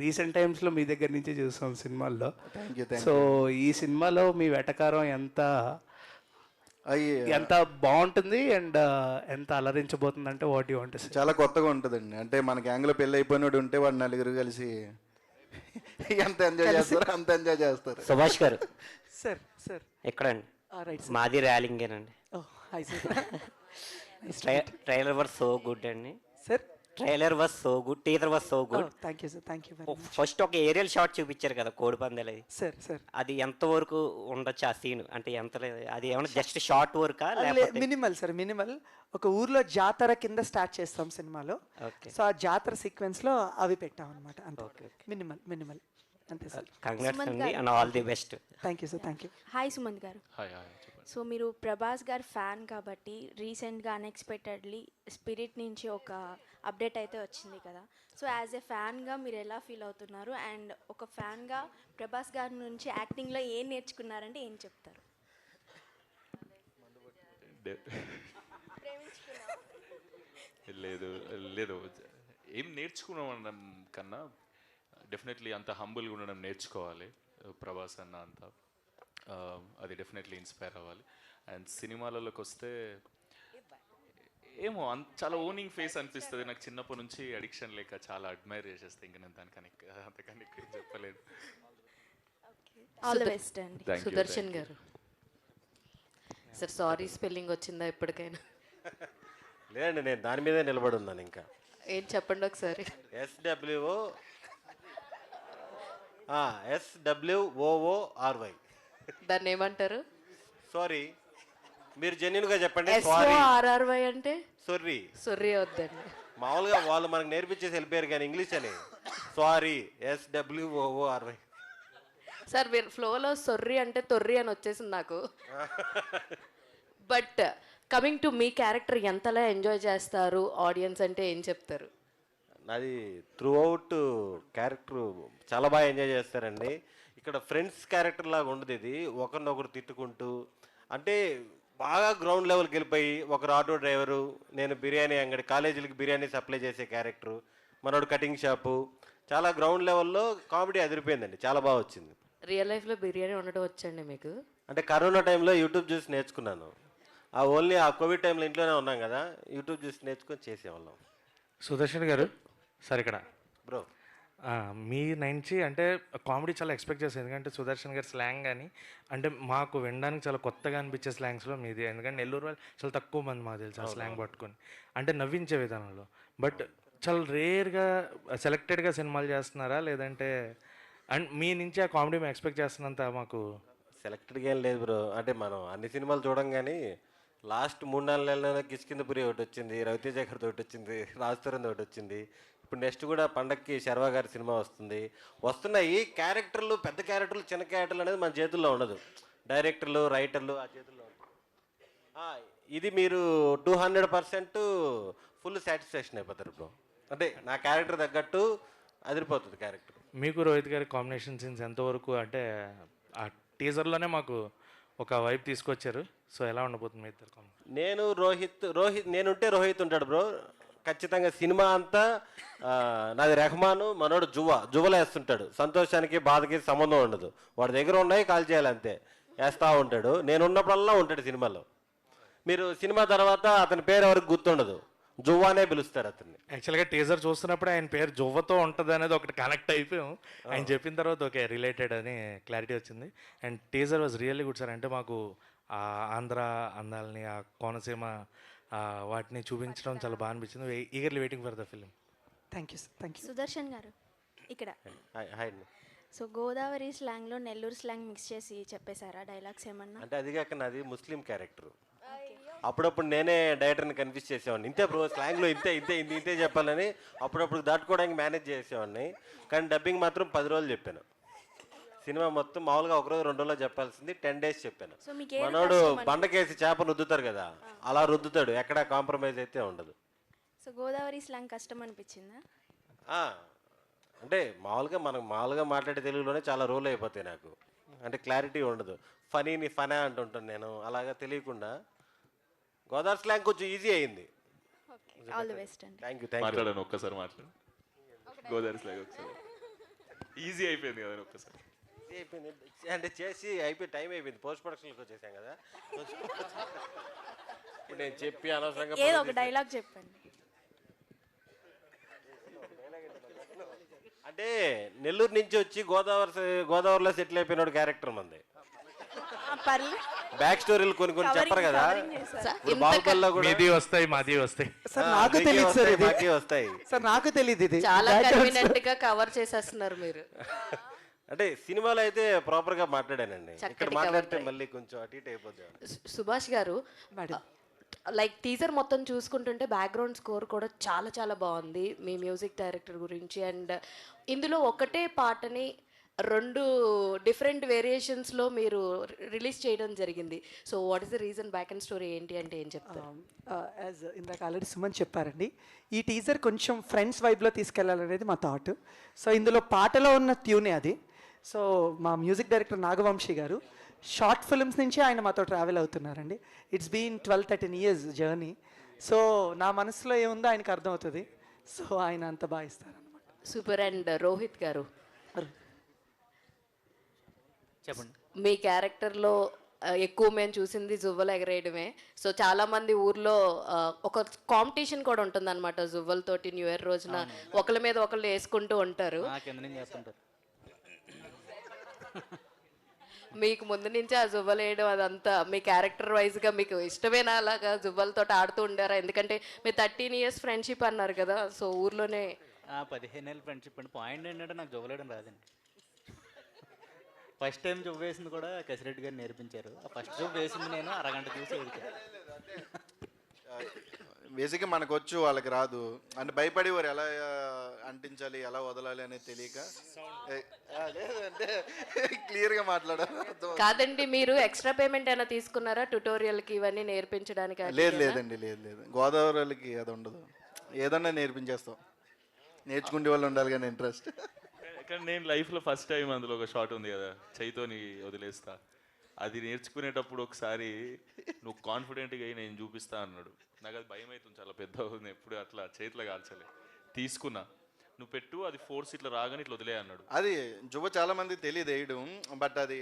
రీసెంట్ టైమ్స్లో మీ దగ్గర నుంచి చూస్తాం సినిమాల్లో. సో ఈ సినిమాలో మీ వెటకారం ఎంత బాగుంటుంది అండ్ ఎంత అలరించబోతుంది అంటే వాట్ యూ వాంట్? చాలా కొత్తగా ఉంటుందండి. అంటే మన గ్యాంగ్లో పెళ్ళి అయిపోయినోడు ఉంటే వాడు నలుగురు కలిసి ఎంత ఎంజాయ్ చేస్తారో అంత ఎంజాయ్ చేస్తారు. సుభాష్ గారు సార్ సార్ ఎక్కడండి? రైట్ మాది ర్యాలింగేనండి. Hi sir. Trailer was so good అండి. Sir trailer was so good, teaser was so good. Thank you sir, thank you very much. First ఒక ఏరియల్ షాట్ చూపించారు కదా కోడి పందాలు. సార్ సార్ అది ఎంతవరకు ఉండొచ్చు ఆ సీన్? అంటే ఎంత అది ఏమన్నా జస్ట్ షార్ట్ వర్కా? Minimal sir, minimal. ఒక ఊర్లో జాతర కింద స్టార్ట్ చేస్తాం సినిమాలో. సో ఆ జాతర సీక్వెన్స్లో అవి పెట్టాం అనమాట. అంతే, మినిమల్ మినిమల్ అంతే సార్. కంగ్రాట్స్ అండి and all the best. Thank you sir, thank you. Hi Sumanth గారు. హాయ్. సో మీరు ప్రభాస్ గారు ఫ్యాన్ కాబట్టి రీసెంట్గా అన్ఎక్స్పెక్టెడ్లీ స్పిరిట్ నుంచి ఒక అప్డేట్ అయితే వచ్చింది కదా. సో యాజ్ ఎ ఫ్యాన్గా మీరు ఎలా ఫీల్ అవుతున్నారు? అండ్ ఒక ఫ్యాన్గా ప్రభాస్ గారి నుంచి యాక్టింగ్లో ఏం నేర్చుకున్నారంటే ఏం చెప్తారు? లేదు లేదు, ఏం నేర్చుకున్నాం అనడం కన్నా డెఫినెట్లీ అంత హంబుల్గా ఉండడం నేర్చుకోవాలి. ప్రభాస్ అన్న అంతా అది డెఫినెట్లీ ఇన్స్పైర్ అవ్వాలి. అండ్ సినిమాలలోకి వస్తే ఏమో చాలా ఓనింగ్ ఫేస్ అనిపిస్తుంది నాకు. చిన్నప్పటి నుంచి అడిక్షన్ లేక చాలా అడ్మైర్ చేసేస్తే ఇంకా నేను దానికని అంతకని చెప్పలేదు. ఆల్ ది బెస్ట్ అండి. సుదర్శన్ గారు సార్, సారీ స్పెల్లింగ్ వచ్చిందా ఇప్పటికైనా? లేదండి, నేను దాని మీదే నిలబడి ఉన్నాను. ఇంకా ఏం చెప్పండి ఒకసారి. SWOORY. దాన్ని ఏమంటారు? సారీ, మీరు జెన్యున్గా చెప్పండి. SORRY అంటే సొర్రీ. సొర్రీ వద్దండి. మామూలుగా వాళ్ళు మనకు నేర్పించేసి వెళ్ళిపోయారు కానీ ఇంగ్లీష్ అని. Sorry, SWOORY. సార్ మీరు ఫ్లోలో సొర్రీ అంటే తొర్రీ అని వచ్చేసింది నాకు. But coming to me character ఎంతలా ఎంజాయ్ చేస్తారు ఆడియన్స్ అంటే ఏం చెప్తారు? నాది త్రూ అవుట్ క్యారెక్టర్ చాలా బాగా ఎంజాయ్ చేస్తారండి. ఇక్కడ ఫ్రెండ్స్ క్యారెక్టర్ లాగా ఉండదు ఇది. ఒకరినొకరు తిట్టుకుంటూ, అంటే బాగా గ్రౌండ్ లెవెల్కి వెళ్ళిపోయి, ఒకరు ఆటో డ్రైవరు, నేను బిర్యానీ అంగడి, కాలేజీలకి బిర్యానీ సప్లై చేసే క్యారెక్టరు, మనోడు కటింగ్ షాపు, చాలా గ్రౌండ్ లెవెల్లో కామెడీ అదిరిపోయిందండి. చాలా బాగా వచ్చింది. రియల్ లైఫ్లో బిర్యానీ వండడం వచ్చండి మీకు? అంటే కరోనా టైంలో యూట్యూబ్ చూసి నేర్చుకున్నాను. ఓన్లీ ఆ కోవిడ్ టైంలో ఇంట్లోనే ఉన్నాం కదా, యూట్యూబ్ చూసి నేర్చుకొని చేసేవాళ్ళం. సుదర్శన్ గారు సార్ ఇక్కడ బ్రో, మీ నుంచి అంటే కామెడీ చాలా ఎక్స్పెక్ట్ చేస్తాను. ఎందుకంటే సుదర్శన్ గారి స్లాంగ్ కానీ అంటే మాకు వినడానికి చాలా కొత్తగా అనిపించే స్లాంగ్స్లో మీది. ఎందుకంటే నెల్లూరు వాళ్ళు చాలా తక్కువ మంది మాకు తెలుసు ఆ స్లాంగ్ పట్టుకొని అంటే నవ్వించే విధానంలో. బట్ చాలా రేర్గా సెలెక్టెడ్గా సినిమాలు చేస్తున్నారా, లేదంటే అండ్ మీ నుంచి ఆ కామెడీ మేము ఎక్స్పెక్ట్ చేస్తున్నంత మాకు సెలెక్టెడ్గా ఏం లేదు బ్రో. అంటే మనం అన్ని సినిమాలు చూడం కానీ లాస్ట్ 3-4 నెలల కిష్కిందపురి ఒకటి వచ్చింది, రవితేజ గారితో ఒకటి వచ్చింది, రాజతరుణ్ ఒకటి వచ్చింది. ఇప్పుడు నెక్స్ట్ కూడా పండక్కి శర్వా గారి సినిమా వస్తున్నాయి. క్యారెక్టర్లు, పెద్ద క్యారెక్టర్లు, చిన్న క్యారెక్టర్లు అనేది మన చేతుల్లో ఉండదు. డైరెక్టర్లు, రైటర్లు ఆ చేతుల్లో ఉండదు. ఇది మీరు 200% ఫుల్ సాటిస్ఫాక్షన్ అయిపోతారు బ్రో. అంటే నా క్యారెక్టర్ తగ్గట్టు అదిరిపోతుంది క్యారెక్టర్. మీకు రోహిత్ గారి కాంబినేషన్ సీన్స్ ఎంతవరకు అంటే ఆ టీజర్లోనే మాకు ఒక వైపు తీసుకొచ్చారు. సో ఎలా ఉండబోతుంది మీ ఇద్దరు? నేను నేనుంటే రోహిత్ ఉంటాడు బ్రో ఖచ్చితంగా. సినిమా అంతా నాది రెహమాను, మనోడు జువ్వలేస్తుంటాడు. సంతోషానికి బాధకి సంబంధం ఉండదు. వాడి దగ్గర ఉన్నాయి, కాల్ చేయాలి అంతే. వేస్తూ ఉంటాడు. నేను ఉన్నప్పుడల్లా ఉంటాడు సినిమాలో. మీరు సినిమా తర్వాత అతని పేరు ఎవరికి గుర్తుండదు, జువ్వానే పిలుస్తారు అతన్ని. యాక్చువల్గా టీజర్ చూస్తున్నప్పుడు ఆయన పేరు జువ్వతో ఉంటుంది అనేది ఒకటి కనెక్ట్ అయిపోయాం. ఆయన చెప్పిన తర్వాత ఓకే రిలేటెడ్ అని క్లారిటీ వచ్చింది. And teaser was really good sir. అంటే మాకు ఆ ఆంధ్ర అందాలని, ఆ కోనసీమ వాటిని చూపించడం చాలా బాగా అనిపించింది. Eagerly waiting for the film. Thank you, thank you. Sudarshan garu ఇక్కడ. హాయ్. సో గోదావరి స్లాంగ్లో నెల్లూరు స్లాంగ్ మిక్స్ చేసి చెప్పేశారా డైలాగ్స్ ఏమన్నా? అంటే అది కాక నాది ముస్లిం క్యారెక్టర్. అప్పుడప్పుడు నేనే డైరెక్టర్ని కన్ఫ్యూజ్ చేసేవాడిని. ఇంతే బ్రో స్లాంగ్లో ఇంతే చెప్పాలని అప్పుడప్పుడు దాటుకోవడానికి మేనేజ్ చేసేవాడిని. కానీ డబ్బింగ్ మాత్రం 10 రోజులు చెప్పాను. సినిమా మొత్తం మామూలుగా 1 రోజు 2 రోజుల్లో చెప్పాల్సింది 10 days చెప్పాను. మనోడు బండకేసి చేప రుద్దుతారు కదా, అలా రుద్దుతాడు. ఎక్కడ కాంప్రమైజ్ అయితే ఉండదు. సో గోదావరి స్లాంగ్ కష్టం అనిపించిందా? అంటే మామూలుగా మాట్లాడే తెలుగులోనే చాలా రోల్ అయిపోతాయి నాకు. అంటే క్లారిటీ ఉండదు. ఫనీని ఫనా అంటుంటాను నేను, అలాగా తెలియకుండా గోదావరి స్లాంగ్ కొంచెం ఈజీ అయింది. ఆల్ ది బెస్ట్ అండి. Thank you. మాట్లాడాను ఒక్కసారి మాట్లాడు. గోదావరి స్లాగ్ ఒకసారి. ఈజీ అయిపోయింది కదా ఒక్కసారి. ఈజీ అయిపోయింది అంటే చేసి అయిపోయి టైం అయిపోయింది. పోస్ట్ ప్రొడక్షన్కి వచ్చేసాం కదా. ఇప్పుడు నేను చెప్పి అనవసరంగా ఏదో ఒక డైలాగ్ చెప్పండి. అంటే నెల్లూరు నుంచి వచ్చి గోదావరిలో సెటిల్ అయిపోయినాడు క్యారెక్టర్ మంది. బ్యాక్ స్టోరీలు కొన్ని చెప్పరు కదా. ఇప్పుడు బాహుబలిలో కూడా మీది వస్తాయి, మాది వస్తాయి. సార్ నాకు తెలియదు సార్, ఇది మాకి వస్తాయి సార్, నాకు తెలియదు ఇది. చాలా కన్వీనియంట్ గా కవర్ చేసేస్తున్నారు మీరు. అంటే సినిమాలో అయితే ప్రాపర్ గా మాట్లాడానండి, ఇక్కడ చక్కటి మాట్లాడితే cover మళ్ళీ కొంచెం అటు ఇటు అయిపోతుంది. సుభాష్ గారు, లైక్ టీజర్ మొత్తం చూసుకుంటుంటే బ్యాక్గ్రౌండ్ స్కోర్ కూడా చాలా చాలా బాగుంది మీ మ్యూజిక్ డైరెక్టర్ గురించి. అండ్ ఇందులో ఒకటే పాటని 2 డిఫరెంట్ వేరియేషన్స్లో మీరు రిలీజ్ చేయడం జరిగింది. So what is the reason, back and story ఏంటి అంటే ఏం చెప్తారు? యాజ్ ఇందాక ఆల్రెడీ సుమన్ చెప్పారండి, ఈ టీజర్ కొంచెం ఫ్రెండ్స్ వైబ్లో తీసుకెళ్లాలనేది మా థాట్. సో ఇందులో పాటలో ఉన్న ట్యూనే అది. సో మా మ్యూజిక్ డైరెక్టర్ నాగవంశీ గారు షార్ట్ ఫిల్మ్స్ నుంచి ఆయన మాతో ట్రావెల్ అవుతున్నారండి. It's been 12-13 years journey. So నా మనసులో ఏముందో ఆయనకు అర్థమవుతుంది. సో ఆయన అంత బాగా ఇస్తారనమాట. సూపర్. అండ్ రోహిత్ గారు, చెప్పండి. మీ క్యారెక్టర్లో ఎక్కువ మేము చూసింది జువ్వలు ఎగరేయడమే. సో చాలా మంది ఊర్లో ఒక కాంపిటీషన్ కూడా ఉంటుంది అనమాట జువ్వలతోటి. న్యూ ఇయర్ రోజున ఒకళ్ళ మీద ఒకళ్ళు వేసుకుంటూ ఉంటారు. మీకు ముందు నుంచి ఆ జువ్వలు వేయడం అదంతా మీ క్యారెక్టర్ వైజ్గా మీకు ఇష్టమేనా అలాగా జువ్వలతో ఆడుతూ ఉండారా? ఎందుకంటే మీరు 13 years ఫ్రెండ్షిప్ అన్నారు కదా, సో ఊర్లోనే 15 ఏళ్ళ ఫ్రెండ్షిప్ అండి. పాయింట్ ఏంటంటే నాకు జువ్వలేయడం రాదండి. ఫస్ట్ టైం జువ్వ వేసింది కూడా కసిరెడ్డి గారు నేర్పించారు. ఆ ఫస్ట్ జువ్వ వేసింది నేను అరగంట చూసి వెళ్తాను. బేసిక్గా మనకు వచ్చు, వాళ్ళకి రాదు అంటే భయపడేవారు, ఎలా అంటించాలి ఎలా వదలాలి అనేది తెలియక. లేదంటే క్లియర్గా మాట్లాడారు. కాదండి, మీరు ఎక్స్ట్రా పేమెంట్ అయినా తీసుకున్నారా ట్యుటోరియల్కి ఇవన్నీ నేర్పించడానికి? లేదండి, లేదు. గోదావరికి అది ఉండదు, ఏదన్నా నేర్పించేస్తాం. నేర్చుకునే వాళ్ళు ఉండాలి కానీ ఇంట్రెస్ట్. కానీ నేను లైఫ్లో ఫస్ట్ టైం అందులో ఒక షాట్ ఉంది కదా, చైతోని వదిలేస్తా, అది నేర్చుకునేటప్పుడు ఒకసారి నువ్వు కాన్ఫిడెంట్గా అయ్యి నేను చూపిస్తా అన్నాడు. నాకు అది భయం అవుతుంది, చాలా పెద్ద అవుతుంది, ఎప్పుడు అట్లా చేతిలో కాల్చలే. తీసుకున్నా, నువ్వు పెట్టు, అది ఫోర్స్ ఇట్లా రాగానే ఇట్లా వదిలే అన్నాడు. అది జువ్వ చాలా మంది తెలియదు వేయడం, బట్ అది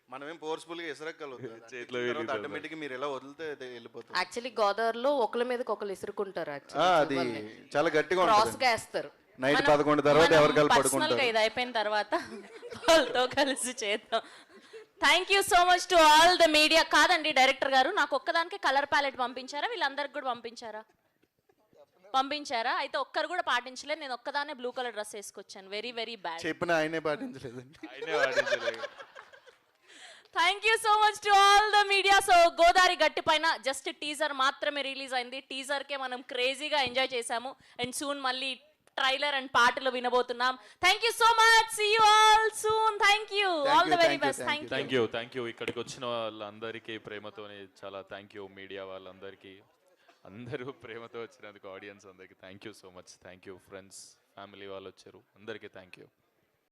మనమేం ఫోర్స్ఫుల్గా ఇసరక్కలేదు, చేతిలో ఆటోమేటిక్గా మీరు ఎలా వదిలితే వెళ్ళిపోతుంది. యాక్చువల్లీ గోదావరిలో ఒకళ్ళ మీదకి ఒకళ్ళు ఇసురుకుంటారు. అది చాలా గట్టిగా క్రాస్గా వేస్తారు. నైట్ 11 తర్వాత ఎవరు కలిపి పడుకుంటారు. ఇది అయిపోయిన తర్వాత వాళ్ళతో కలిసి చేద్దాం. Thank you so much to all the media. కాదండి డైరెక్టర్ గారు, నాకు ఒక్కదానికి కలర్ ప్యాలెట్ పంపించారా, వీళ్ళందరికి కూడా పంపించారా? అయితే ఒక్కరు కూడా పాటించలేదు. నేను ఒక్కదానే బ్లూ కలర్ డ్రెస్ వేసుకొచ్చాను. Very very bad. చెప్పిన ఆయనే పాటించలేదండి. Thank you so much to all the media. So Godavari గట్టి పైన జస్ట్ టీజర్ మాత్రమే రిలీజ్ అయింది. టీజర్కే మనం క్రేజీగా ఎంజాయ్ చేసాము. అండ్ సూన్ మళ్ళీ ట్రైలర్ అండ్ పాటలు వినబోతున్నాం. Thank you so much. See you all soon. Thank you. All the very best. Thank you. ఇక్కడికి వచ్చిన వాళ్ళందరికీ ప్రేమతోనే చాలా థ్యాంక్ యూ. మీడియా వాళ్ళందరికీ, అందరూ ప్రేమతో వచ్చినందుకు, ఆడియన్స్ అందరికీ thank you so much. Thank you. Friends, family వాళ్ళు వచ్చారు, అందరికీ థ్యాంక్ యూ.